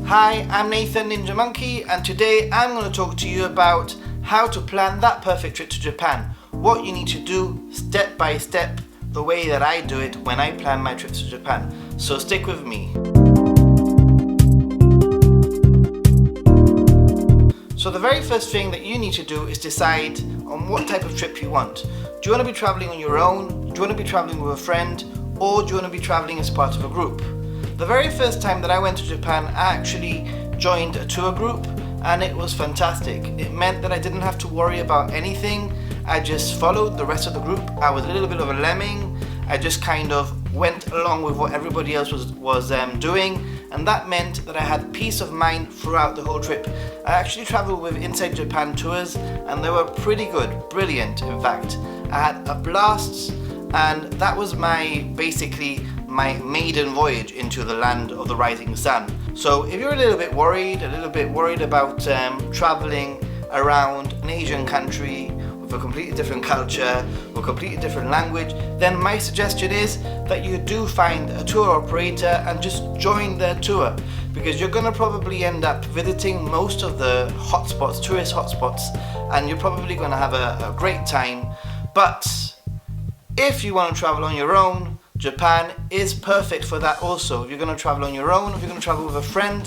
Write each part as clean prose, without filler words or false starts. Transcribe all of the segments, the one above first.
Hi, I'm Nathan Ninja Monkey, and today I'm going to talk to you about how to plan that perfect trip to Japan. What you need to do step by step, the way that I do it when I plan my trips to Japan. So stick with me. So the very first thing that you need to do is decide on what type of trip you want. Do you want to be traveling on your own? Do you want to be traveling with a friend? Or do you want to be traveling as part of a group? The very first time that I went to Japan, I actually joined a tour group and it was fantastic. It meant that I didn't have to worry about anything. I just followed the rest of the group. I was a little bit of a lemming. I just kind of went along with what everybody else was doing, and that meant that I had peace of mind throughout the whole trip. I actually traveled with Inside Japan tours and they were pretty good, brilliant in fact. I had a blast, and that was basically my maiden voyage into the land of the rising sun. So if you're a little bit worried about traveling around an Asian country with a completely different culture, with a completely different language, then my suggestion is that you do find a tour operator and just join their tour, because you're going to probably end up visiting most of the hotspots, tourist hotspots, and you're probably going to have a great time. But if you want to travel on your own, Japan is perfect for that also. If you're going to travel on your own, if you're going to travel with a friend,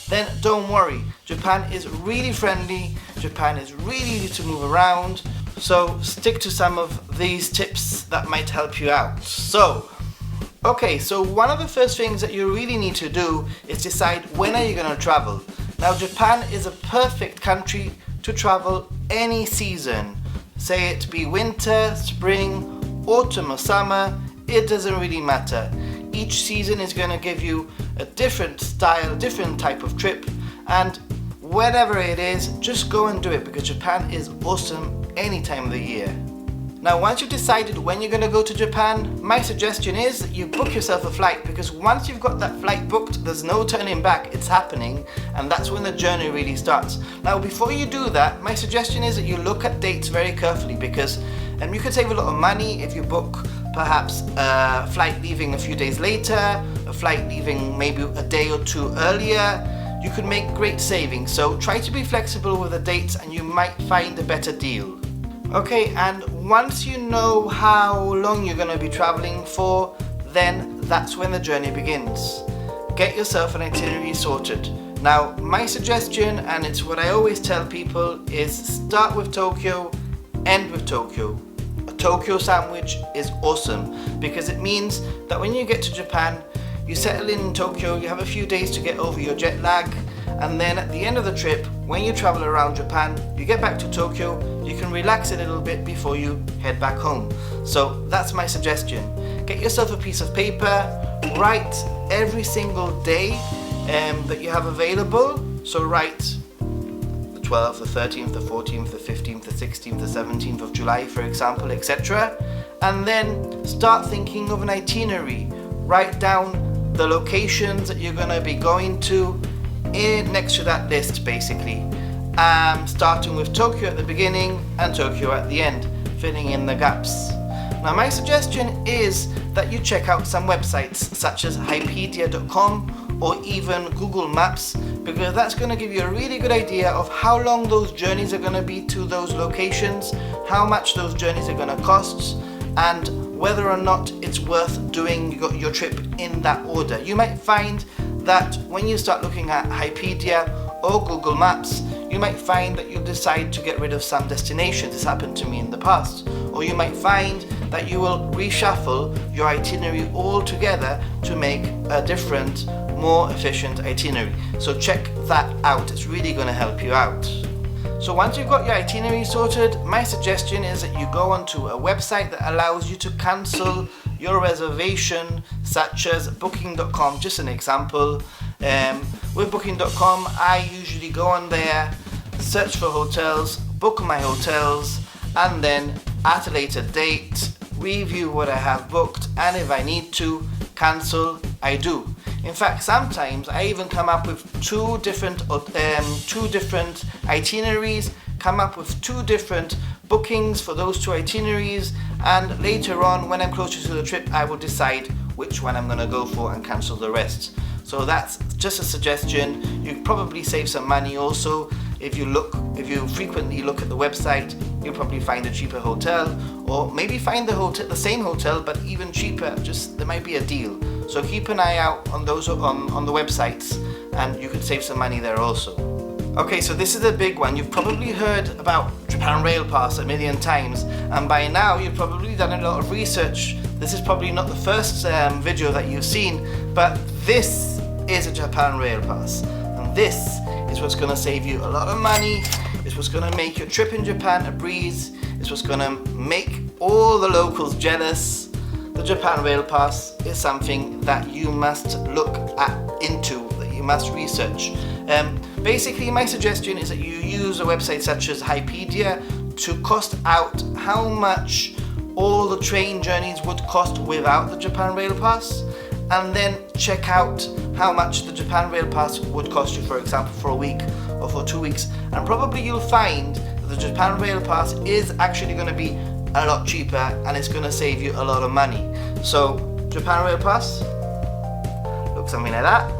then don't worry. Japan is really friendly. Japan is really easy to move around. So stick to some of these tips that might help you out. So one of the first things that you really need to do is decide when are you going to travel. Now, Japan is a perfect country to travel any season. Say it be winter, spring, autumn or summer, it doesn't really matter. Each season is going to give you a different style, different type of trip, and whatever it is, just go and do it, because Japan is awesome any time of the year. Now, once you've decided when you're going to go to Japan, my suggestion is that you book yourself a flight, because once you've got that flight booked, there's no turning back, it's happening, and that's when the journey really starts. Now, before you do that, my suggestion is that you look at dates very carefully, because you can save a lot of money if you book perhaps a flight leaving a few days later, a flight leaving maybe a day or two earlier. You could make great savings, so try to be flexible with the dates and you might find a better deal. Okay, and once you know how long you're going to be traveling for, then that's when the journey begins. Get yourself an itinerary sorted. Now, my suggestion, and it's what I always tell people, is start with Tokyo, end with Tokyo. A Tokyo sandwich is awesome because it means that when you get to Japan, you settle in Tokyo, you have a few days to get over your jet lag, and then at the end of the trip, when you travel around Japan, you get back to Tokyo, you can relax a little bit before you head back home. So that's my suggestion. Get yourself a piece of paper, write every single day that you have available. So write the 12th, the 13th, the 14th, the 15th, the 16th, the 17th of July, for example, etc. And then start thinking of an itinerary. Write down the locations that you're going to be going to next to that list, basically. Starting with Tokyo at the beginning and Tokyo at the end, filling in the gaps. Now, my suggestion is that you check out some websites such as Hypedia.com or even Google Maps, because that's going to give you a really good idea of how long those journeys are going to be to those locations, how much those journeys are going to cost, and whether or not it's worth doing your trip in that order. You might find that when you start looking at Hypedia or Google Maps, you might find that you'll decide to get rid of some destinations. This happened to me in the past. Or you might find that you will reshuffle your itinerary altogether to make a different, more efficient itinerary. So check that out, it's really going to help you out. So once you've got your itinerary sorted, my suggestion is that you go onto a website that allows you to cancel your reservation, such as Booking.com, just an example. With Booking.com, I usually go on there, search for hotels, book my hotels, and then at a later date, review what I have booked, and if I need to cancel, I do. In fact, sometimes I even come up with two different itineraries, come up with two different bookings for those two itineraries, and later on, when I'm closer to the trip, I will decide which one I'm going to go for and cancel the rest. So that's just a suggestion. You probably save some money also. If you frequently look at the website, you'll probably find a cheaper hotel, or maybe find the same hotel but even cheaper. Just there might be a deal. So keep an eye out on those on the websites, and you could save some money there also. Okay, so this is a big one. You've probably heard about Japan Rail Pass a million times, and by now you've probably done a lot of research. This is probably not the first video that you've seen, but this is a Japan Rail Pass, and this is what's going to save you a lot of money. It's what's going to make your trip in Japan a breeze. It's what's going to make all the locals jealous. The Japan Rail Pass is something that you must look into, that you must research. Basically, my suggestion is that you use a website such as Hypedia to cost out how much all the train journeys would cost without the Japan Rail Pass, and then check out how much the Japan Rail Pass would cost you, for example, for a week or for 2 weeks, and probably you'll find that the Japan Rail Pass is actually going to be a lot cheaper and it's going to save you a lot of money. So Japan Rail Pass looks something like that.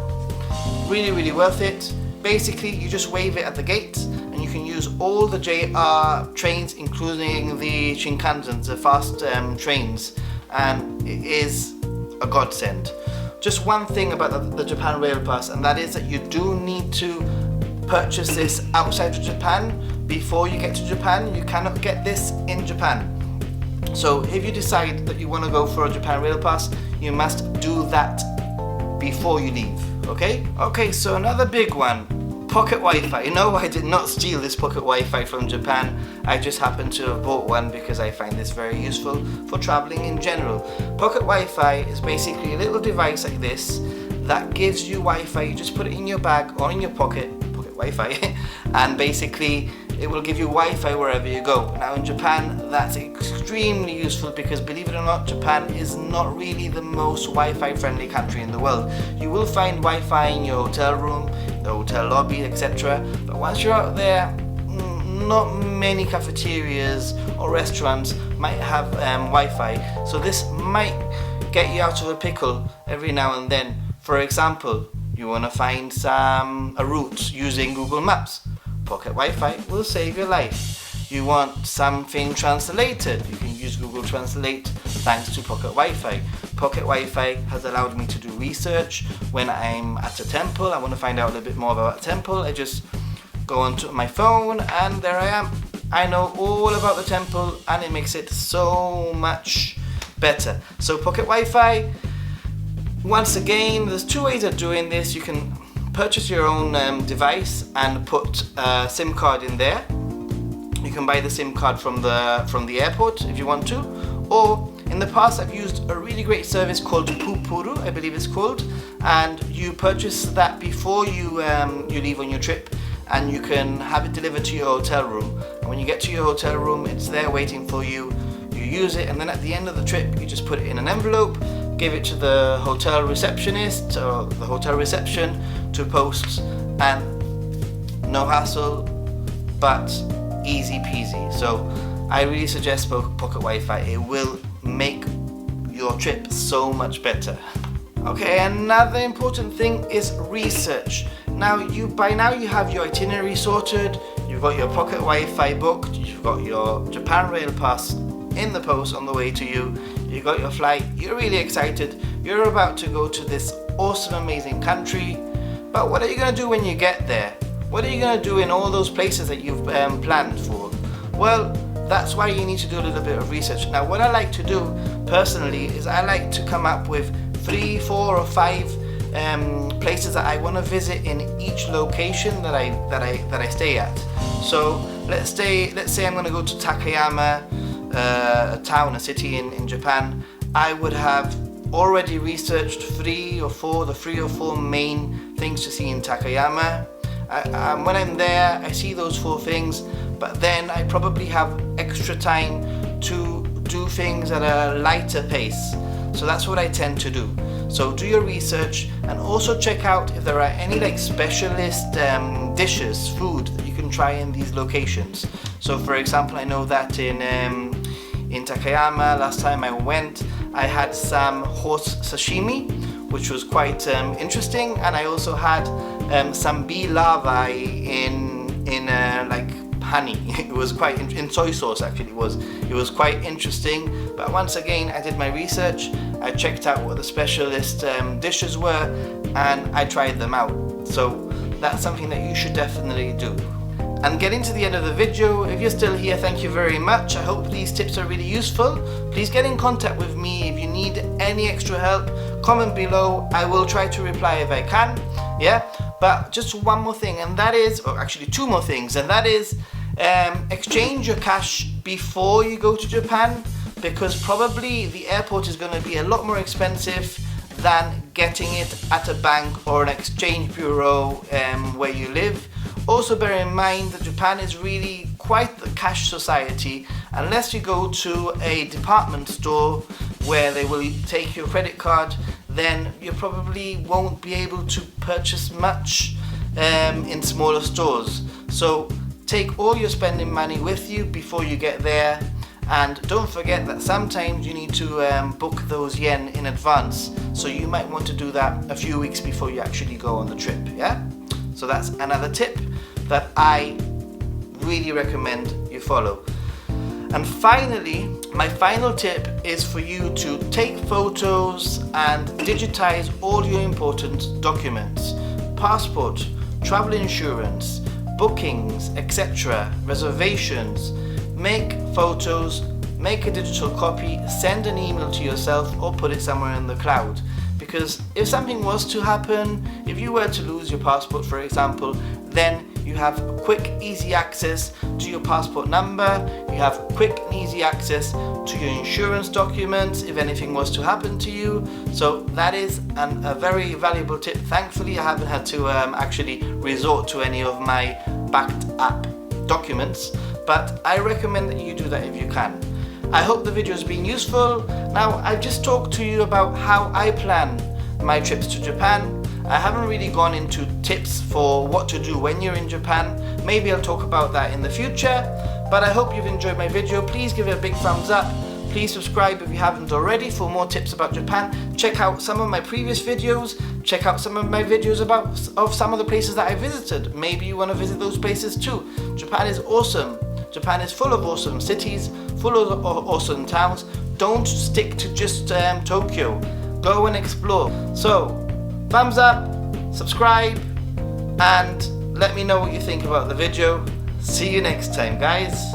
Really worth it. Basically, you just wave it at the gate and you can use all the JR trains, including the Shinkansen, the fast trains, and it is a godsend. Just one thing about the Japan Rail Pass, and that is that you do need to purchase this outside of Japan before you get to Japan. You cannot get this in Japan. So if you decide that you want to go for a Japan Rail Pass, you must do that before you leave. Okay, so another big one, pocket Wi-Fi. No, I did not steal this pocket Wi-Fi from Japan. I just happened to have bought one because I find this very useful for traveling in general. Pocket Wi-Fi is basically a little device like this that gives you Wi-Fi. You just put it in your bag or in your pocket Wi-Fi, and basically it will give you Wi-Fi wherever you go. Now in Japan, that's extremely useful because, believe it or not, Japan is not really the most Wi-Fi friendly country in the world. You will find Wi-Fi in your hotel room, the hotel lobby, etc. But once you're out there, not many cafeterias or restaurants might have Wi-Fi. So this might get you out of a pickle every now and then. For example, you want to find a route using Google Maps. Pocket Wi-Fi will save your life. You want something translated, you can use Google Translate thanks to Pocket Wi-Fi. Pocket Wi-Fi has allowed me to do research when I'm at a temple. I want to find out a little bit more about a temple. I just go onto my phone and there I am. I know all about the temple and it makes it so much better. So Pocket Wi-Fi, once again, there's two ways of doing this. You can purchase your own device and put a SIM card in there. You can buy the SIM card from the airport if you want to, or in the past I've used a really great service called Pupuru, I believe it's called, and you purchase that before you leave on your trip, and you can have it delivered to your hotel room. And when you get to your hotel room, it's there waiting for you. You use it, and then at the end of the trip, you just put it in an envelope, give it to the hotel receptionist or the hotel reception to post, and no hassle, but easy peasy. So I really suggest Pocket Wi-Fi. It will make your trip so much better. Okay, another important thing is research. By now you have your itinerary sorted, you've got your Pocket Wi-Fi booked, you've got your Japan Rail Pass in the post on the way to you, you got your flight, you're really excited, you're about to go to this awesome, amazing country. But what are you going to do when you get there? What are you going to do in all those places that you've planned for? Well, that's why you need to do a little bit of research. Now, what I like to do personally is I like to come up with 3, 4 or 5 places that I want to visit in each location that I stay at. So let's say I'm going to go to Takayama, a city in Japan. I would have already researched the 3 or 4 main things to see in Takayama. When I'm there, I see those 4 things, but then I probably have extra time to do things at a lighter pace. So that's what I tend to do. So do your research and also check out if there are any specialist dishes, food that you can try in these locations. So for example, I know that in Takayama, last time I went, I had some horse sashimi, which was quite interesting. And I also had some bee larvae in like honey. It was quite in soy sauce actually. It was quite interesting. But once again, I did my research. I checked out what the specialist dishes were, and I tried them out. So that's something that you should definitely do. And getting to the end of the video, if you're still here, thank you very much. I hope these tips are really useful. Please get in contact with me if you need any extra help. Comment below. I will try to reply if I can. Yeah, but just one more thing, and that is, or actually two more things, and that is exchange your cash before you go to Japan, because probably the airport is going to be a lot more expensive than getting it at a bank or an exchange bureau where you live. Also bear in mind that Japan is really quite the cash society. Unless you go to a department store where they will take your credit card, then you probably won't be able to purchase much in smaller stores. So take all your spending money with you before you get there, and don't forget that sometimes you need to book those yen in advance, so you might want to do that a few weeks before you actually go on the trip. Yeah, so that's another tip that I really recommend you follow. And finally, my final tip is for you to take photos and digitize all your important documents: passport, travel insurance, bookings, etc., reservations. Make photos, make a digital copy, send an email to yourself, or put it somewhere in the cloud. Because if something was to happen, if you were to lose your passport, for example, then you have quick, easy access to your passport number, you have quick and easy access to your insurance documents if anything was to happen to you. So that is a very valuable tip. Thankfully, I haven't had to actually resort to any of my backed up documents, but I recommend that you do that if you can. I hope the video has been useful. Now, I've just talked to you about how I plan my trips to Japan. I haven't really gone into tips for what to do when you're in Japan. Maybe I'll talk about that in the future, but I hope you've enjoyed my video. Please give it a big thumbs up. Please subscribe if you haven't already for more tips about Japan. Check out some of my previous videos. Check out some of my videos of some of the places that I visited. Maybe you want to visit those places too. Japan is awesome. Japan is full of awesome cities, full of awesome towns. Don't stick to just Tokyo. Go and explore. So, thumbs up, subscribe, and let me know what you think about the video. See you next time, guys.